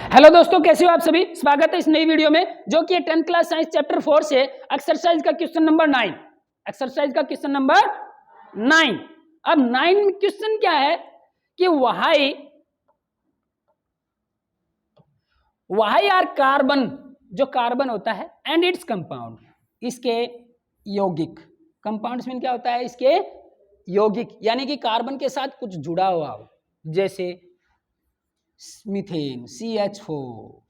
Hello दोस्तों, कैसे हो आप सभी। स्वागत है इस नई वीडियो में जो कि 10th क्लास साइंस चैप्टर 4 से एक्सरसाइज का क्वेश्चन नंबर 9। एक्सरसाइज का क्वेश्चन नंबर 9। अब 9 में क्वेश्चन क्या है कि वाई आर कार्बन, जो कार्बन होता है एंड इट्स कंपाउंड, इसके यौगिक। कंपाउंड्स में क्या होता है? इसके यौगिक, यानी कि कार्बन के साथ कुछ जुड़ा हुआ हो, जैसे मीथेन CH4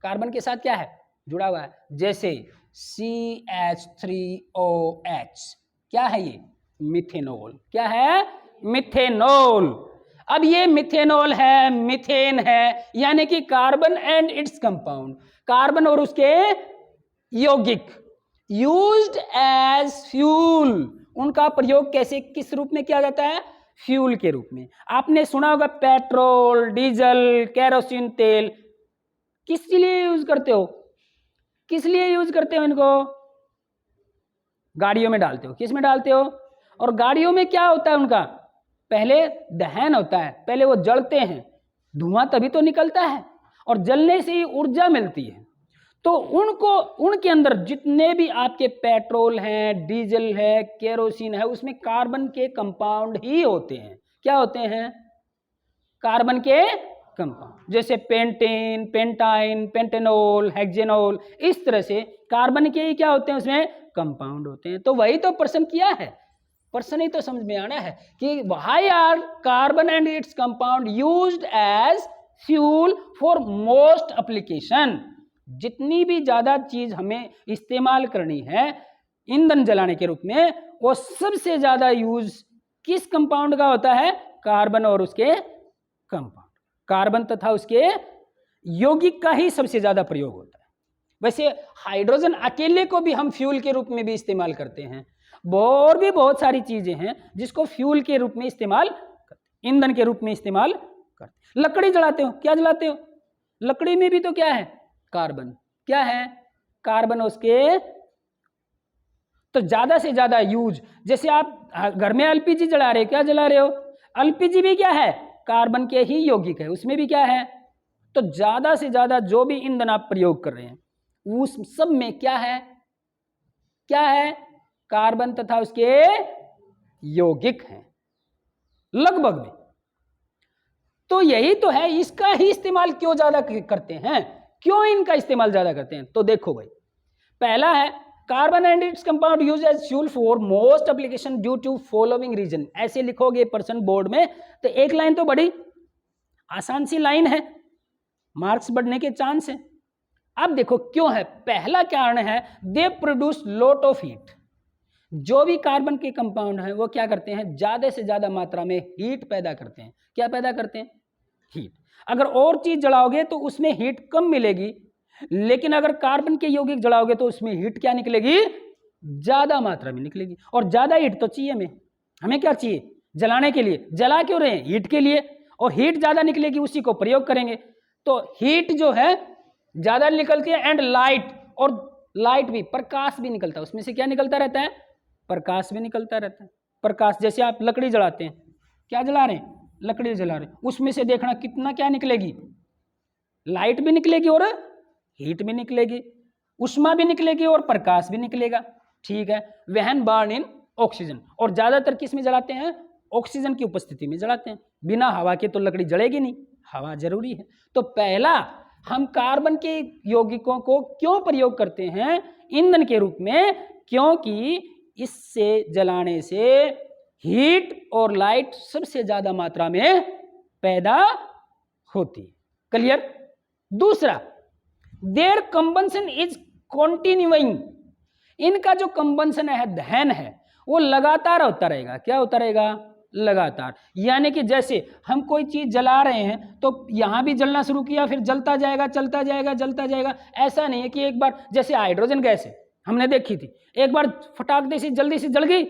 कार्बन के साथ क्या है? जुड़ा हुआ है। जैसे CH3OH, क्या है ये? मिथेनॉल। क्या है? मिथेनॉल। अब ये मिथेनॉल है, मीथेन है, यानी कि carbon and its compound, carbon और उसके यौगिक, यूज्ड एज फ्यूल। उनका प्रयोग कैसे, किस रूप में किया जाता है? फ्यूल के रूप में। आपने सुना होगा पेट्रोल, डीजल, केरोसिन तेल, किस लिए यूज करते हो? किस लिए यूज करते हो इनको? गाड़ियों में डालते हो। किस में डालते हो? और गाड़ियों में क्या होता है उनका? पहले दहन होता है, पहले वो जलते हैं, धुआं तभी तो निकलता है, और जलने से ही ऊर्जा मिलती है। तो उनके अंदर जितने भी आपके पेट्रोल हैं, डीजल है, केरोसिन है, उसमें कार्बन के कंपाउंड ही होते हैं। क्या होते हैं? कार्बन के कंपाउंड, जैसे पेंटेन, पेंटाइन, पेंटेनॉल, हेक्सेनॉल, इस तरह से कार्बन के ही क्या होते हैं? उसमें कंपाउंड होते हैं। तो वही तो प्रश्न किया है, प्रश्न ही तो समझ में आना है कि why are carbon and its compound used as fuel for most application. जितनी भी ज्यादा चीज हमें इस्तेमाल करनी है ईंधन जलाने के रूप में, वो सबसे ज्यादा यूज किस कंपाउंड का होता है? कार्बन और उसके कंपाउंड, कार्बन तथा उसके यौगिक का ही सबसे ज्यादा प्रयोग होता है। वैसे हाइड्रोजन अकेले को भी हम फ्यूल के रूप में भी इस्तेमाल करते हैं। और भी बहुत सारी चीजें हैं जिसको फ्यूल के रूप में इस्तेमाल करते, ईंधन के रूप में इस्तेमाल करते। लकड़ी जलाते हो, क्या जलाते हो? लकड़ी में भी तो क्या है? कार्बन। क्या है? कार्बन उसके। तो ज्यादा से ज्यादा यूज, जैसे आप घर में LPG जला रहे हो, क्या जला रहे हो? LPG भी क्या है? कार्बन के ही यौगिक है, उसमें भी क्या है? तो ज्यादा से ज्यादा जो भी ईंधन आप प्रयोग कर रहे हैं उस सब में क्या है? क्या है? कार्बन तथा उसके यौगिक हैं लगभग में। तो यही तो है, इसका ही इस्तेमाल क्यों ज्यादा करते हैं? क्यों इनका इस्तेमाल ज्यादा करते हैं? तो देखो भाई, पहला है carbon and its compound use as fuel for most application due to following reason. ऐसे लिखोगे पर्सन बोर्ड में तो एक लाइन तो बड़ी आसान सी लाइन है, मार्क्स बढ़ने के चांस है। अब देखो क्यों है। पहला कारण है they produce lot of heat. जो भी कार्बन के कंपाउंड हैं वो क्या करते हैं? ज्यादा से ज्यादा मात्रा में हीट पैदा करते हैं। क्या पैदा करते हैं? हीट। अगर और चीज जलाओगे तो उसमें हीट कम मिलेगी, लेकिन अगर कार्बन के यौगिक जलाओगे तो उसमें हीट क्या निकलेगी? ज्यादा मात्रा में निकलेगी। और ज्यादा हीट तो चाहिए हमें क्या चाहिए जलाने के लिए? जला क्यों रहे हैं? हीट के लिए। और हीट ज्यादा निकलेगी, उसी को प्रयोग करेंगे। तो हीट जो है ज्यादा निकलती है। एंड लाइट, और लाइट भी, प्रकाश भी निकलता है उसमें से। क्या निकलता रहता है? प्रकाश भी निकलता रहता है। प्रकाश, जैसे आप लकड़ी जलाते हैं, क्या जला रहे हैं? लकड़ी जला रहे हैं, उसमें से देखना कितना क्या निकलेगी? लाइट भी निकलेगी और हीट भी निकलेगी, उष्मा भी निकलेगी और प्रकाश भी निकलेगा। ठीक है। वहन बर्न इन ऑक्सीजन। और ज्यादातर किस में जलाते हैं? ऑक्सीजन की उपस्थिति में जलाते हैं। बिना हवा के तो लकड़ी जलेगी नहीं, हवा जरूरी है। तो पहला, हम कार्बन के यौगिकों को क्यों प्रयोग करते हैं ईंधन के रूप में? क्योंकि इससे जलाने से हीट और लाइट सबसे ज्यादा मात्रा में पैदा होती है। क्लियर? दूसरा, देयर कंबंशन इज कॉन्टिन्यूइंग। इनका जो कंबंशन है, दहन है, वो लगातार होता रहेगा। क्या होता रहेगा? लगातार। यानी कि जैसे हम कोई चीज जला रहे हैं तो यहां भी जलना शुरू किया, फिर जलता जाएगा, चलता जाएगा, जलता जाएगा। ऐसा नहीं है कि एक बार, जैसे हाइड्रोजन गैस है, हमने देखी थी, एक बार फटाक दे से जल्दी से जल गई,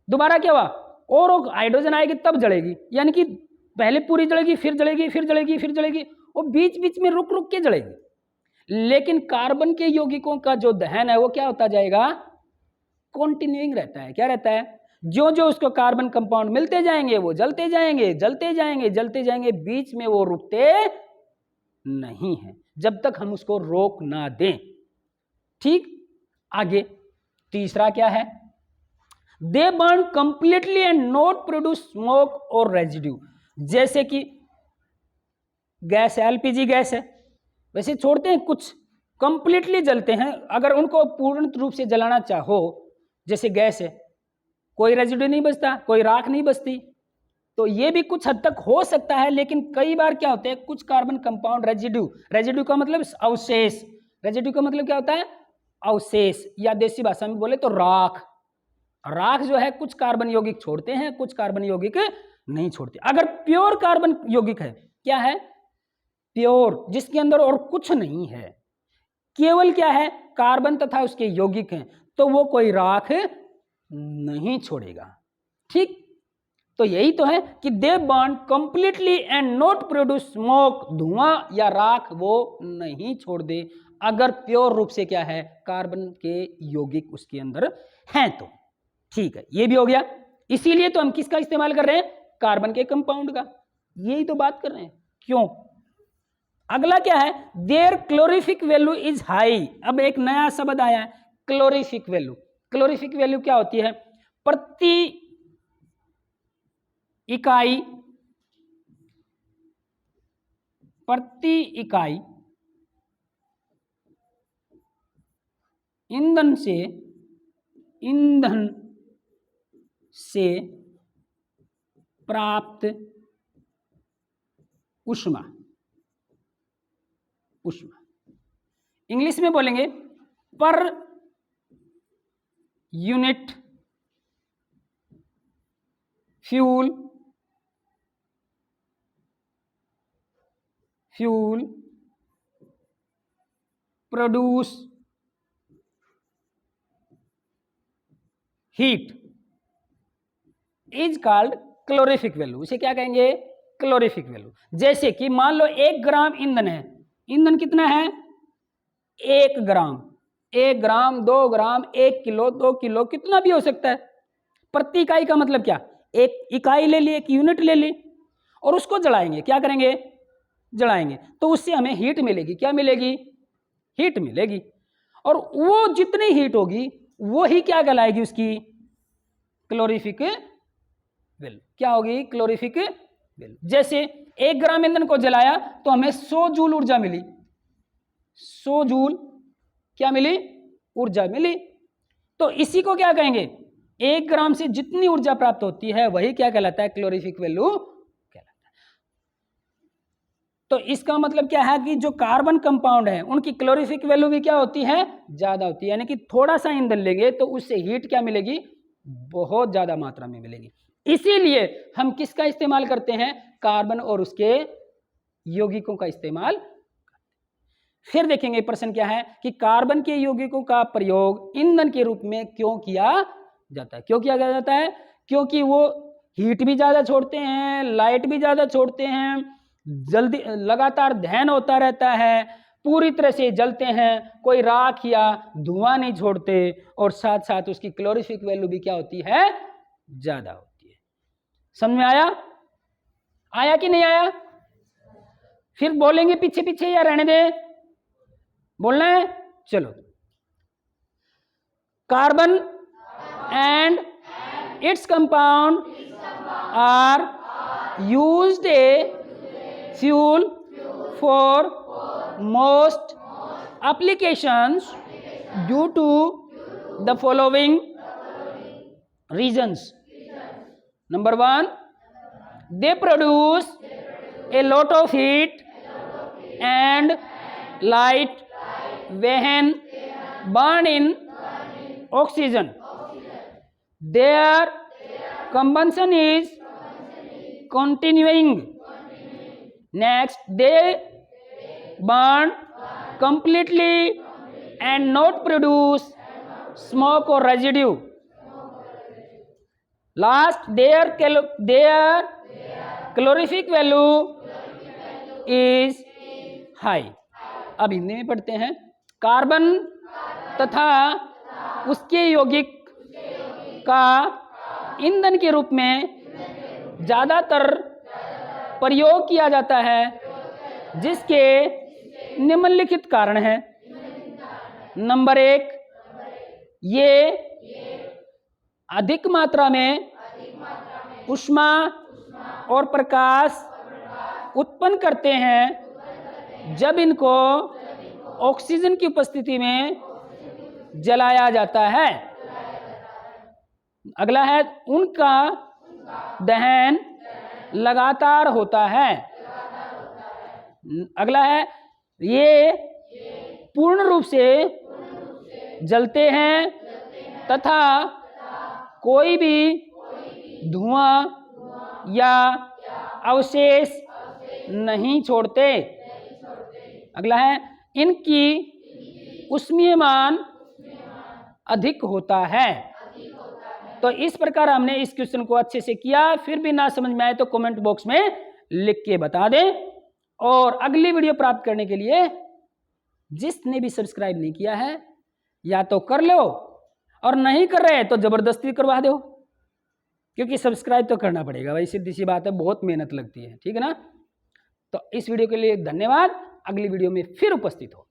दोबारा क्या हुआ? और हाइड्रोजन आएगी तब जलेगी। यानी कि पहले पूरी जलेगी, फिर जलेगी, फिर जलेगी, फिर जलेगी, और बीच बीच में रुक रुक के जलेगी। लेकिन कार्बन के यौगिकों का जो दहन है वो क्या होता जाएगा? कॉन्टिन्यूइंग रहता है। क्या रहता है? जो जो उसको कार्बन कंपाउंड मिलते जाएंगे वो जलते जाएंगे, जलते जाएंगे, जलते जाएंगे, बीच में वो रुकते नहीं है, जब तक हम उसको रोक ना दें। ठीक, आगे तीसरा क्या है? दे burn completely and not produce smoke और रेजिड्यू। जैसे कि गैस है, एलपीजी गैस है, वैसे छोड़ते हैं, कुछ कंप्लीटली जलते हैं। अगर उनको पूर्ण रूप से जलाना चाहो, जैसे गैस है, कोई रेजिड्यू नहीं बचता, कोई राख नहीं बचती, तो ये भी कुछ हद तक हो सकता है। लेकिन कई बार क्या होता है, कुछ कार्बन कंपाउंड रेजिड्यू का मतलब अवशेष, रेजिड्यू का मतलब क्या होता है? अवशेष, या देसी भाषा में बोले तो राख। राख जो है कुछ कार्बन यौगिक छोड़ते हैं, कुछ कार्बन यौगिक नहीं छोड़ते। अगर प्योर कार्बन यौगिक है, क्या है? प्योर, जिसके अंदर और कुछ नहीं है, केवल क्या है? कार्बन तथा उसके यौगिक हैं, तो वो कोई राख नहीं छोड़ेगा। ठीक, तो यही तो है कि दे burn completely and not produce smoke, धुआं या राख वो नहीं छोड़ दे, अगर प्योर रूप से क्या है? कार्बन के यौगिक उसके अंदर हैं तो। ठीक है, ये भी हो गया। इसीलिए तो हम किसका इस्तेमाल कर रहे हैं? कार्बन के कंपाउंड का। यही तो बात कर रहे हैं। क्यों? अगला क्या है? Their calorific value is high. अब एक नया शब्द आया है, क्लोरिफिक वैल्यू। क्लोरिफिक वैल्यू क्या होती है? प्रति इकाई ईंधन से प्राप्त ऊष्मा। इंग्लिश में बोलेंगे per unit fuel produce heat is called calorific value. इसे क्या कहेंगे? Calorific value. जैसे कि मान लो 1 ग्राम ईंधन है, ईंधन कितना है? 1 ग्राम, 1 ग्राम, 2 ग्राम, 1 किलो, 2 किलो, कितना भी हो सकता है। प्रति इकाई का मतलब क्या? एक इकाई ले ली, एक यूनिट ले ली, और उसको जलाएंगे। क्या करेंगे? जलाएंगे, तो उससे हमें हीट मिलेगी। क्या मिलेगी? हीट मिलेगी। और वो जितनी हीट होगी वो ही क्या कहलाएगी? उसकी क्लोरिफिक वैल्यू। क्या होगी? Calorific value. जैसे 1 ग्राम ईंधन को जलाया तो हमें 100 जूल ऊर्जा मिली। 100 जूल क्या मिली? ऊर्जा मिली। तो इसी को क्या कहेंगे? 1 ग्राम से जितनी ऊर्जा प्राप्त होती है वही क्या कहलाता है? क्लोरिफिक वैल्यू कहलाता है। तो इसका मतलब क्या है कि जो कार्बन कंपाउंड है उनकी क्लोरिफिक वैल्यू भी क्या होती है? ज्यादा होती है। यानी कि थोड़ा सा ईंधन लेंगे तो उससे हीट क्या मिलेगी? बहुत ज्यादा मात्रा में मिलेगी। इसीलिए हम किसका इस्तेमाल करते हैं? कार्बन और उसके यौगिकों का इस्तेमाल। फिर देखेंगे प्रश्न क्या है कि कार्बन के यौगिकों का प्रयोग ईंधन के रूप में क्यों किया जाता है? क्यों किया जाता है? क्योंकि वो हीट भी ज्यादा छोड़ते हैं, लाइट भी ज्यादा छोड़ते हैं, जल्दी लगातार दहन होता रहता है, पूरी तरह से जलते हैं, कोई राख या धुआं नहीं छोड़ते, और साथ साथ उसकी क्लोरिफिक वैल्यू भी क्या होती है? ज्यादा होती है। समझ में आया? आया कि नहीं आया? फिर बोलेंगे पीछे पीछे या रहने दे? बोलना है? चलो। Carbon and its compound are used a fuel for most applications due to the following reasons. Number 1, they produce a lot of heat and light when burn in oxygen. Their combustion is continuing. Next, they burn completely and not produce smoke or residue. Last, their calorific value is high. अब हिंदी में पढ़ते हैं। Carbon तथा उसके यौगिक का ईंधन के रूप में ज्यादातर प्रयोग किया जाता है जिसके निम्नलिखित कारण हैं। नंबर 1, ये अधिक मात्रा में ऊष्मा और प्रकाश उत्पन्न करते हैं जब इनको ऑक्सीजन की उपस्थिति में जलाया जाता है। अगला है, उनका दहन लगातार होता है। अगला है, ये पूर्ण रूप से जलते हैं तथा कोई भी धुआं या अवशेष नहीं छोड़ते। अगला है, इनकी ऊष्मीयमान अधिक होता है। तो इस प्रकार हमने इस क्वेश्चन को अच्छे से किया। फिर भी ना समझ में आए तो कमेंट बॉक्स में लिख के बता दें। और अगली वीडियो प्राप्त करने के लिए जिसने भी सब्सक्राइब नहीं किया है या तो कर लो, और नहीं कर रहे तो जबरदस्ती करवा दो, क्योंकि सब्सक्राइब तो करना पड़ेगा भाई, सीधी सी बात है, बहुत मेहनत लगती है। ठीक है ना। तो इस वीडियो के लिए धन्यवाद। अगली वीडियो में फिर उपस्थित हो।